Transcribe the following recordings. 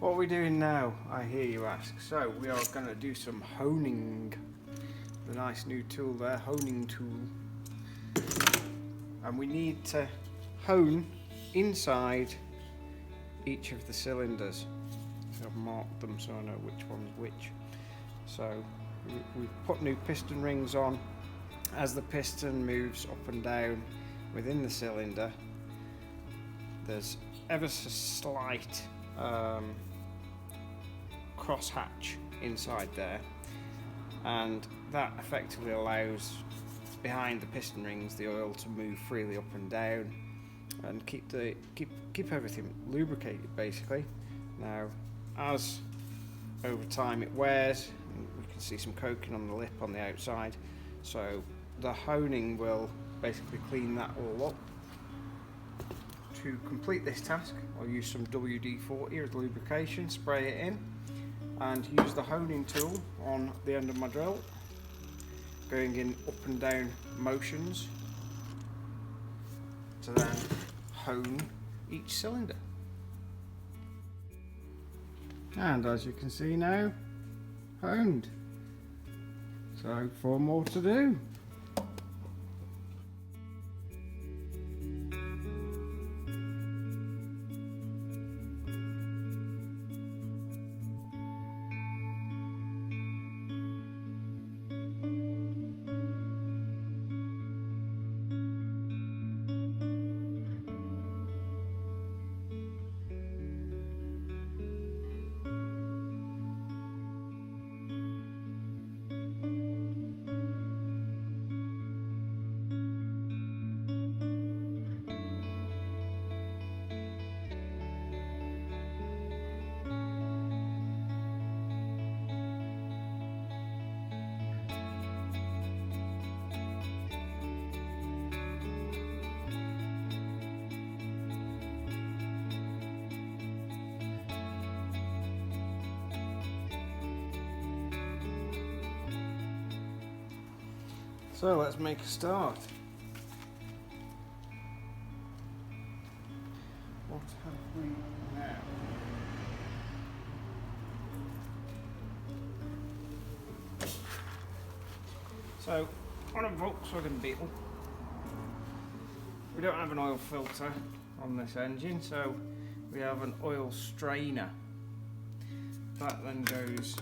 What are we doing now, I hear you ask? So we are going to do some honing. The nice new tool there, honing tool. And we need to hone inside each of the cylinders. So I've marked them so I know which one's which. So we've put new piston rings on. As the piston moves up and down within the cylinder, there's ever so slight crosshatch inside there, and that effectively allows behind the piston rings the oil to move freely up and down and keep everything lubricated basically. Now, as over time it wears, we can see some coating on the lip on the outside, so the honing will basically clean that all up. To complete this task, I'll use some WD-40 as lubrication, spray it in, and use the honing tool on the end of my drill, going in up and down motions to then hone each cylinder. And as you can see now, honed. So 4 more to do. So let's make a start. What have we now? So on a Volkswagen Beetle, we don't have an oil filter on this engine, so we have an oil strainer. That then goes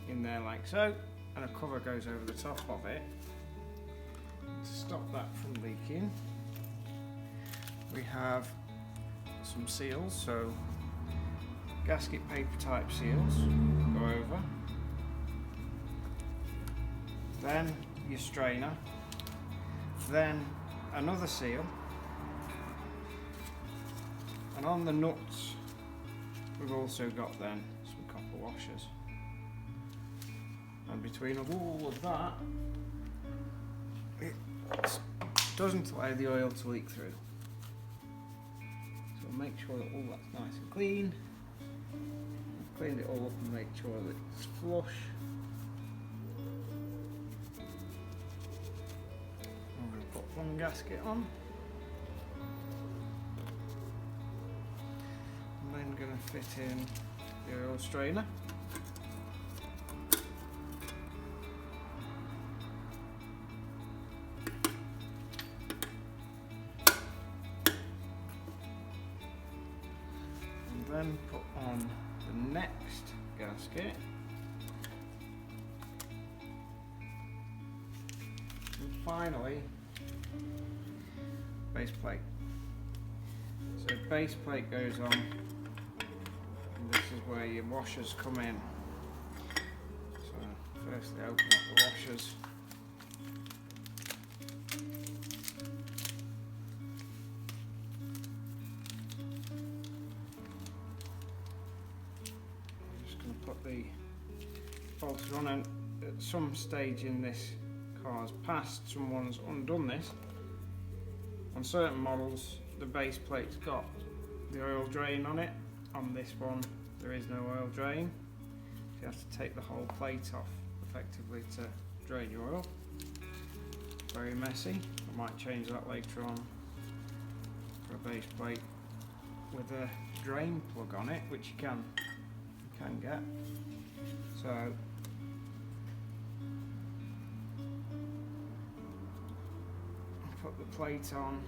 in there like so, and a cover goes over the top of it to stop that from leaking. We have some seals, so gasket paper type seals go over, then your strainer, then another seal, and on the nuts we've also got then some copper washers. And between all of that, it doesn't allow the oil to leak through. So make sure that all that's nice and clean. I've cleaned it all up and make sure that it's flush. I'm going to put one gasket on. I'm then going to fit in the oil strainer. Then put on the next gasket, and finally base plate. So base plate goes on, and this is where your washers come in. So firstly open up the washers. Put the bolts on, and at some stage in this car's past, someone's undone this. On certain models, the base plate's got the oil drain on it. On this one, there is no oil drain. You have to take the whole plate off effectively to drain your oil. Very messy. I might change that later on for a base plate with a drain plug on it, which you can get. So put the plate on.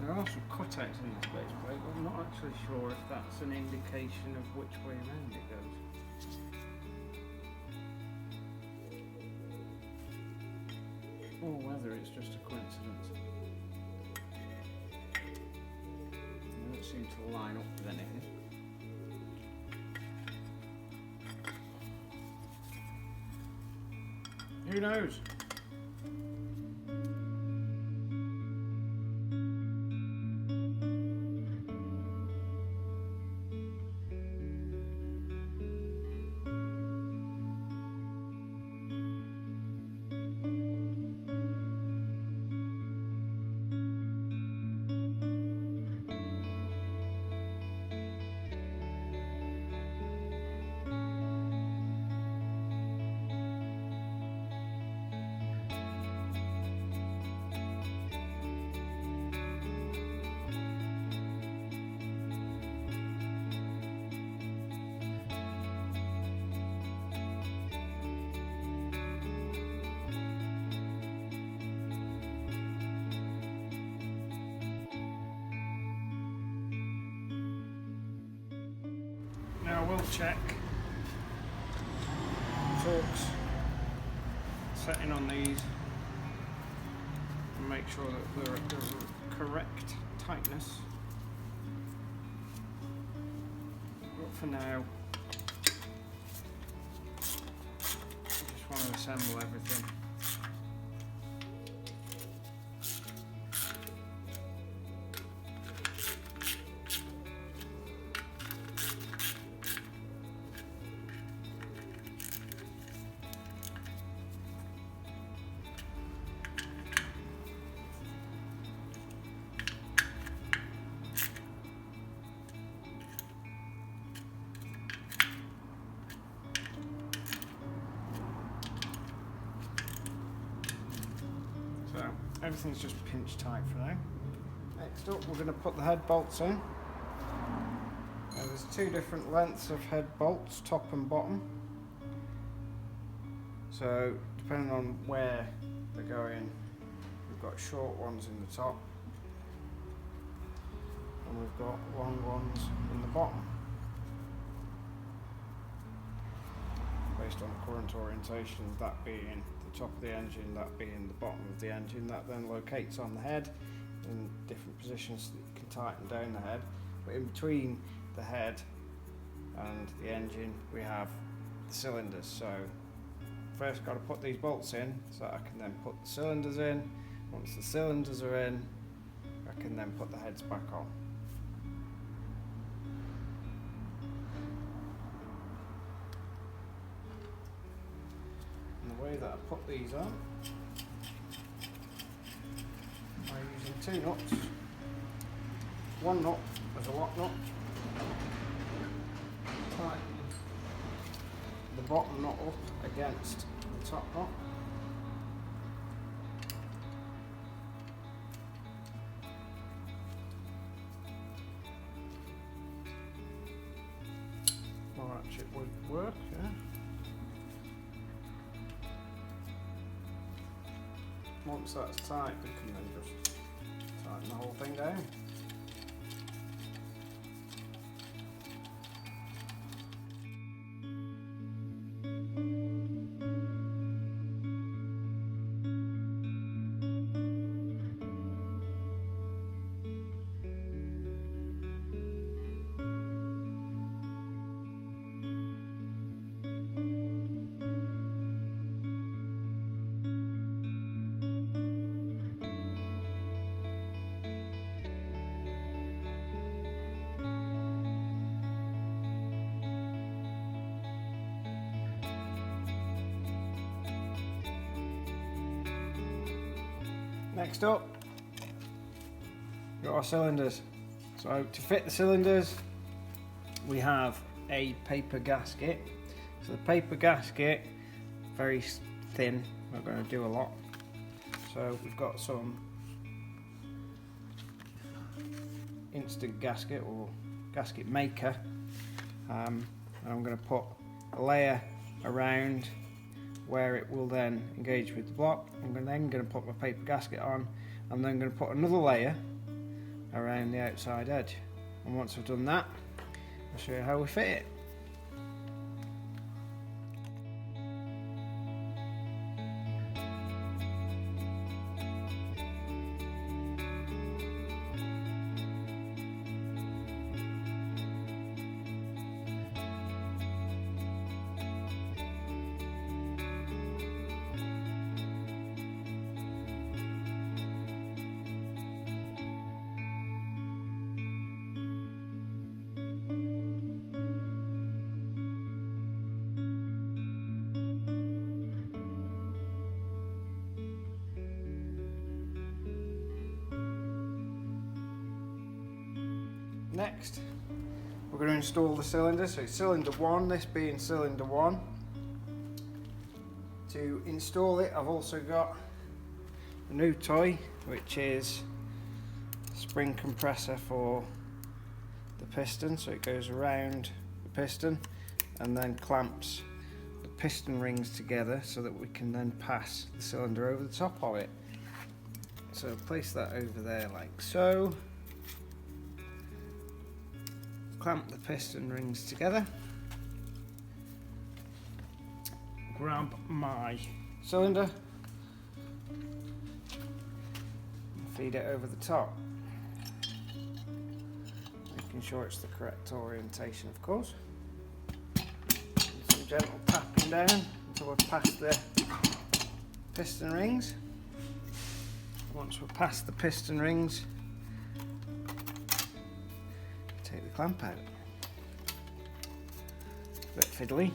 There are some cutouts in this base plate, but I'm not actually sure if that's an indication of which way around it goes. Or whether it's just a coincidence. They don't seem to line up with anything. Who knows? Now we'll check torques setting on these and make sure that they're at the correct tightness. But for now, I just want to assemble everything. So everything's just pinch tight for now. Next up, we're going to put the head bolts in. Now, there's two different lengths of head bolts, top and bottom. So depending on where they're going, we've got short ones in the top and we've got long ones in the bottom, based on current orientation, that being the top of the engine, that being the bottom of the engine. That then locates on the head in different positions so that you can tighten down the head. But in between the head and the engine we have the cylinders. So first got to put these bolts in so I can then put the cylinders in. Once the cylinders are in, I can then put the heads back on. And the way that I put these on, by using two nuts. One nut as a lock nut, tighten the bottom nut up against the top nut. More ratchet would work, yeah. Once that's tight, we can then just tighten the whole thing down. Next up, we've got our cylinders. So to fit the cylinders, we have a paper gasket. So the paper gasket, very thin, not going to do a lot. So we've got some instant gasket or gasket maker, and I'm going to put a layer around where it will then engage with the block. I'm then going to put my paper gasket on, and then going to put another layer around the outside edge. And once I've done that, I'll show you how we fit it. Next, we're going to install the cylinder. So cylinder 1, this being cylinder 1. To install it, I've also got a new toy, which is a spring compressor for the piston. So it goes around the piston and then clamps the piston rings together so that we can then pass the cylinder over the top of it. So place that over there like so. Clamp the piston rings together, grab my cylinder, and feed it over the top, making sure it's the correct orientation, of course. Some gentle tapping down until we've passed the piston rings. Once we're past the piston rings, take the clamp out. A bit fiddly.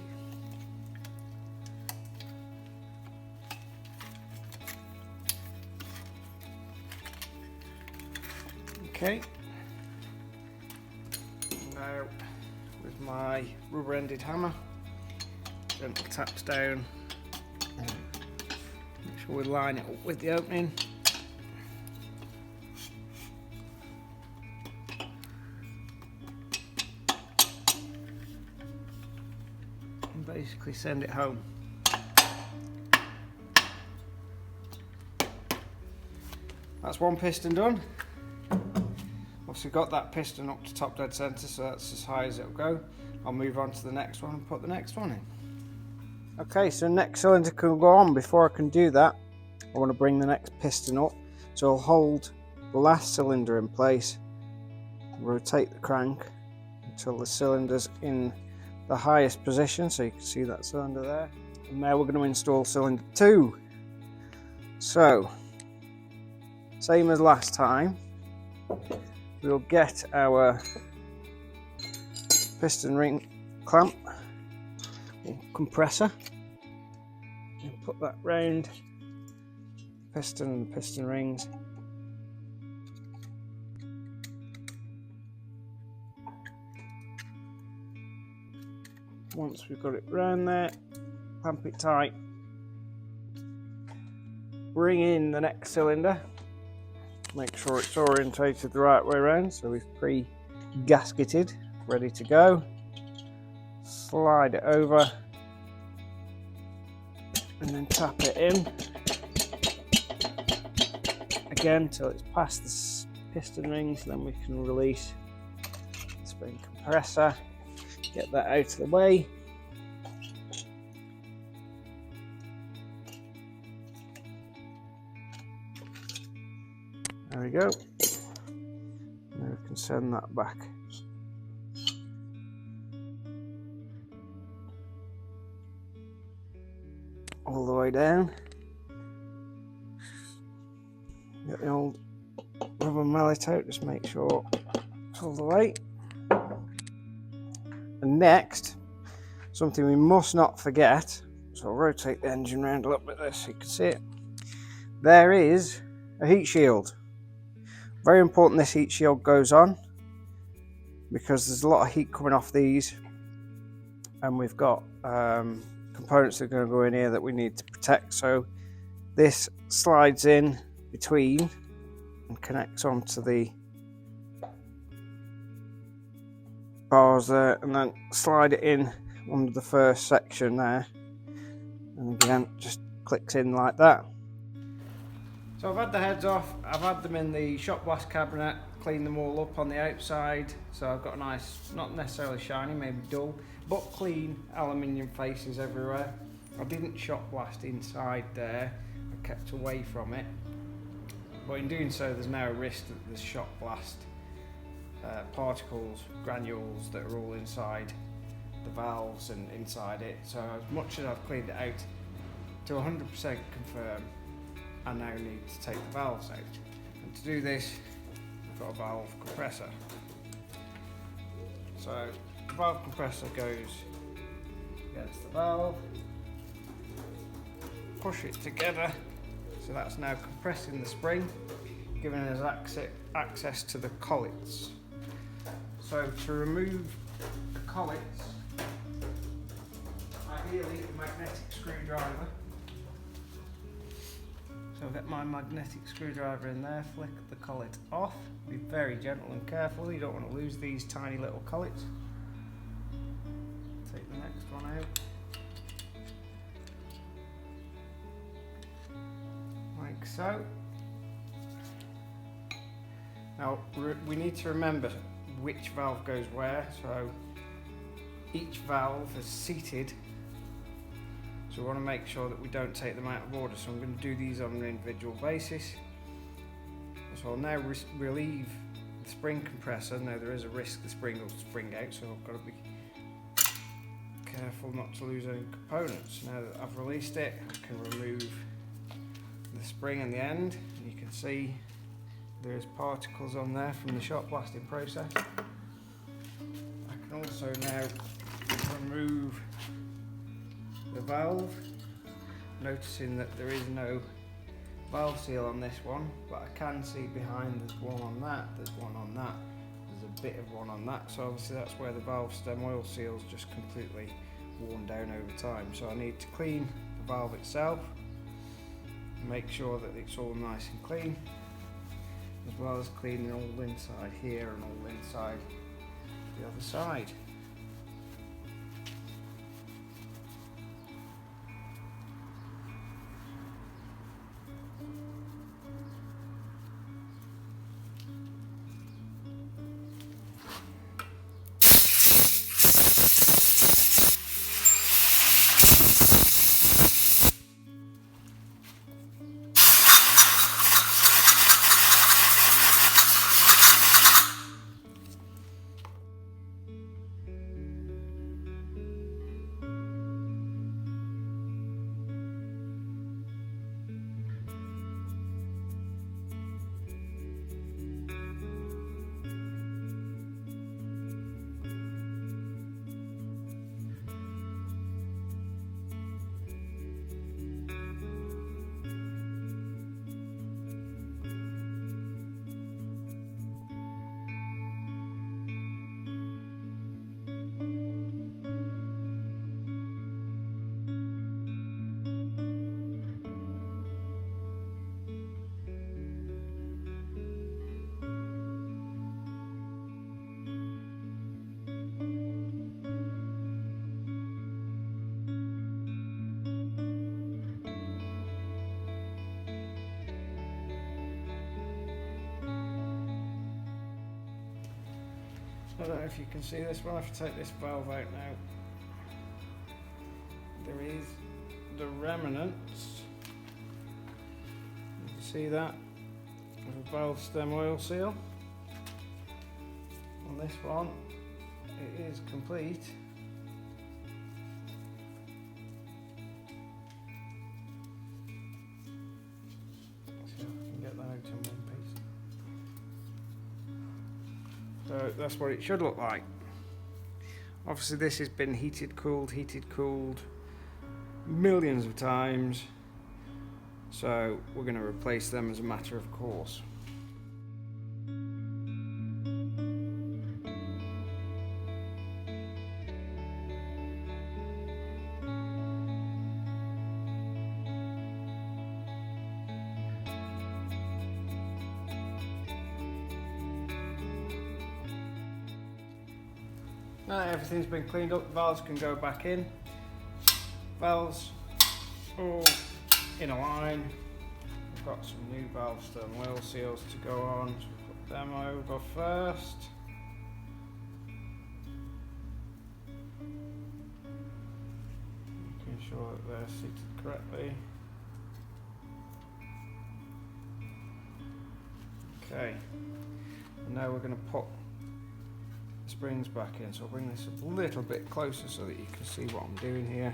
Okay. Now with my rubber-ended hammer, gentle taps down. Make sure we line it up with the opening. Basically send it home. That's one piston done. Obviously got that piston up to top dead centre, so that's as high as it'll go. I'll move on to the next one and put the next one in. Okay, so next cylinder can go on. Before I can do that, I want to bring the next piston up. So I'll hold the last cylinder in place, rotate the crank until the cylinder's in the highest position, so you can see that cylinder there. And now we're going to install cylinder 2. So, same as last time, we'll get our piston ring clamp or compressor and put that round piston and piston rings. Once we've got it round there, clamp it tight, bring in the next cylinder, make sure it's orientated the right way around, so we've pre-gasketed, ready to go. Slide it over and then tap it in again till it's past the piston rings, then we can release the spring compressor. Get that out of the way. There we go. Now we can send that back. All the way down. Get the old rubber mallet out, just make sure it's all the way. And next, something we must not forget, so I'll rotate the engine around a little bit there so you can see it. There is a heat shield. Very important this heat shield goes on, because there's a lot of heat coming off these, and we've got components that are going to go in here that we need to protect. So this slides in between and connects onto the bars there, and then slide it in under the first section there, and again just clicks in like that. So I've had the heads off, I've had them in the shot blast cabinet, cleaned them all up on the outside, so I've got a nice, not necessarily shiny, maybe dull, but clean aluminium faces everywhere. I didn't shot blast inside there, I kept away from it, but in doing so there's now a risk that there's shot blast particles, granules that are all inside the valves and inside it. So as much as I've cleaned it out to 100% confirm, I now need to take the valves out, and to do this I've got a valve compressor. So the valve compressor goes against the valve, push it together, so that's now compressing the spring, giving us access to the collets. So to remove the collets, ideally a magnetic screwdriver. So I'll get my magnetic screwdriver in there, flick the collet off, be very gentle and careful, you don't want to lose these tiny little collets. Take the next one out. Like so. Now we need to remember which valve goes where, so each valve is seated, so we want to make sure that we don't take them out of order. So I'm going to do these on an individual basis. So I'll now relieve the spring compressor. Now there is a risk the spring will spring out, so I've got to be careful not to lose any components. Now that I've released it, I can remove the spring and the end, and you can see there's particles on there from the shot blasting process. I can also now remove the valve, noticing that there is no valve seal on this one, but I can see behind there's one on that, there's one on that, there's a bit of one on that, so obviously that's where the valve stem oil seal's just completely worn down over time. So I need to clean the valve itself, make sure that it's all nice and clean, as well as cleaning all inside here and all inside the other side. I don't know if you can see this one. If I take this valve out now, there is the remnants, you can see that, of a valve stem oil seal. On this one it is complete. So I can get that out in one piece. So that's what it should look like. Obviously this has been heated, cooled millions of times, so we're going to replace them as a matter of course. Now everything's been cleaned up, valves can go back in. Valves all in a line. We've got some new valve stem oil seals to go on, so we'll put them over first. Making sure that they're seated correctly. Okay, and now we're going to put the springs back in, so I'll bring this a little bit closer so that you can see what I'm doing here.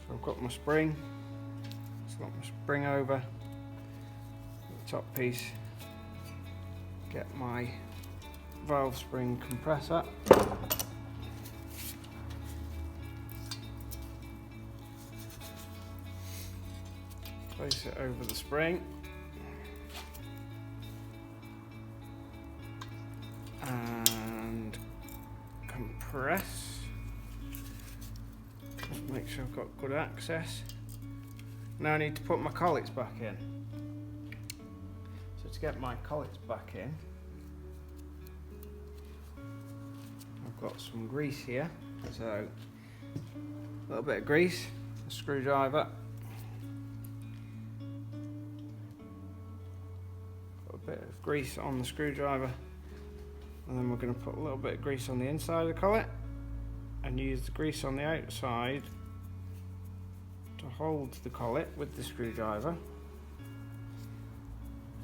So I've got my spring, slot my spring over the top piece, get my valve spring compressor, place it over the spring, and compress. Just make sure I've got good access. Now I need to put my collets back in. So to get my collets back in, I've got some grease here. So a little bit of grease, a screwdriver, got a bit of grease on the screwdriver, and then we're going to put a little bit of grease on the inside of the collet and use the grease on the outside to hold the collet with the screwdriver,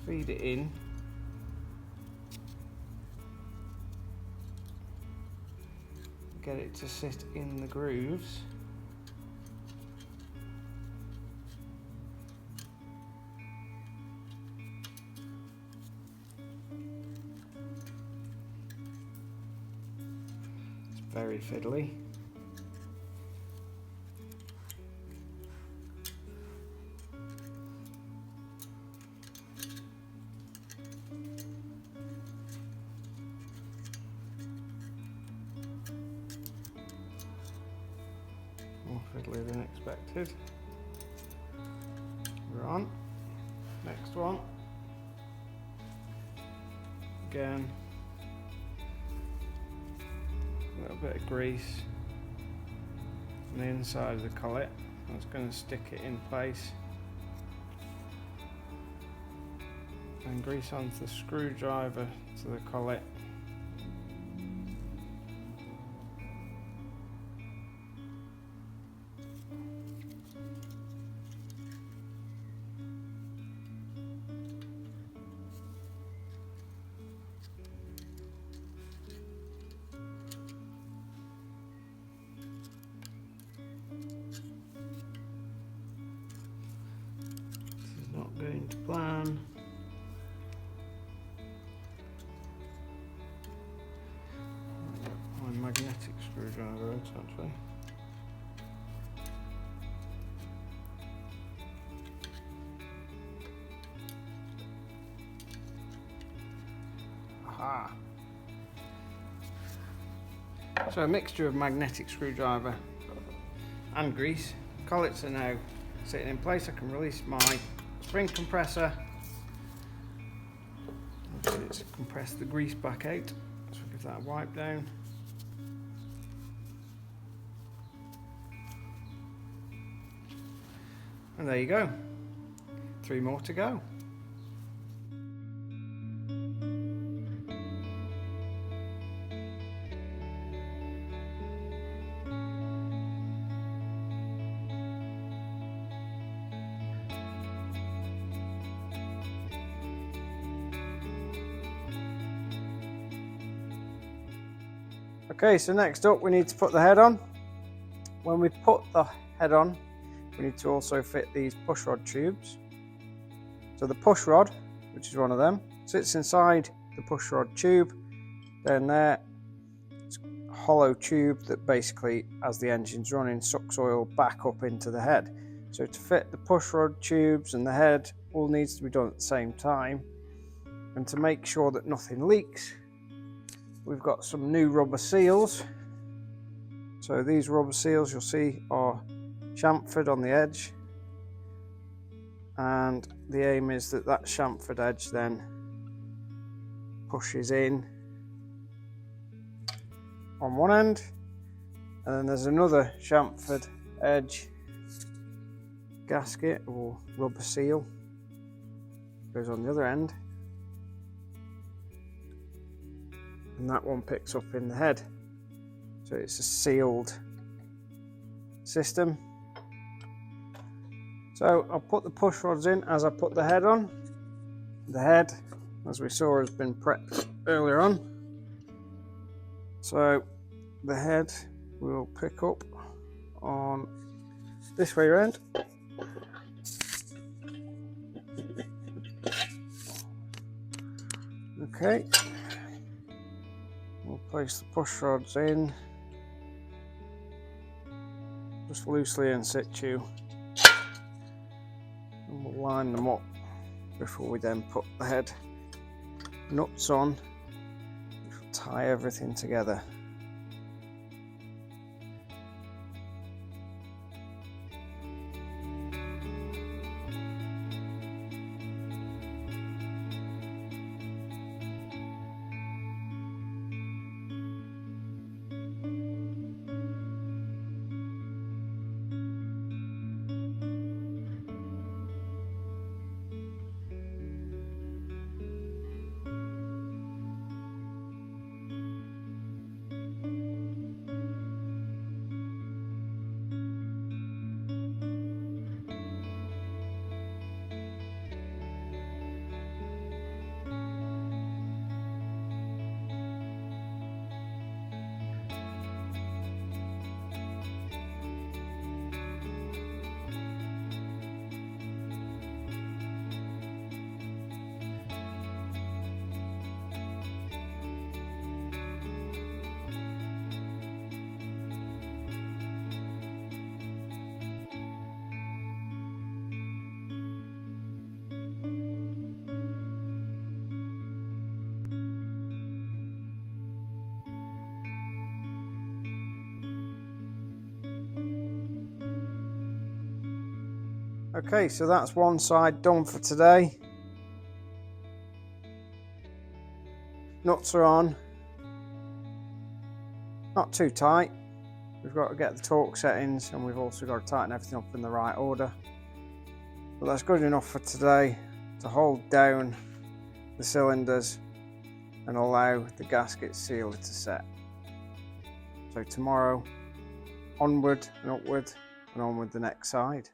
feed it in, get it to sit in the grooves. It's very fiddly. More fiddly than expected. We're on. Next one. Again. A little bit of grease on the inside of the collet. That's going to stick it in place. And grease onto the screwdriver to the collet. Not going to plan. My magnetic screwdriver out actually. Aha! So a mixture of magnetic screwdriver and grease. Collets are now sitting in place. I can release my spring compressor. Let's compress the grease back out. So give that a wipe down. And there you go. 3 more to go. Okay, so next up we need to put the head on. When we put the head on, we need to also fit these push rod tubes. So the push rod, which is one of them, sits inside the push rod tube. Then there, it's a hollow tube that basically, as the engine's running, sucks oil back up into the head. So to fit the push rod tubes and the head, all needs to be done at the same time. And to make sure that nothing leaks, we've got some new rubber seals. So these rubber seals you'll see are chamfered on the edge, and the aim is that that chamfered edge then pushes in on one end, and then there's another chamfered edge gasket or rubber seal goes on the other end, and that one picks up in the head, so it's a sealed system. So I'll put the push rods in as I put the head on. The head, as we saw, has been prepped earlier on, so the head will pick up on this way around. Okay, we'll place the push rods in just loosely in situ, and we'll line them up before we then put the head nuts on, which will tie everything together. Okay, so that's one side done for today. Nuts are on, not too tight. We've got to get the torque settings, and we've also got to tighten everything up in the right order. But that's good enough for today to hold down the cylinders and allow the gasket sealer to set. So tomorrow, onward and upward and on with the next side.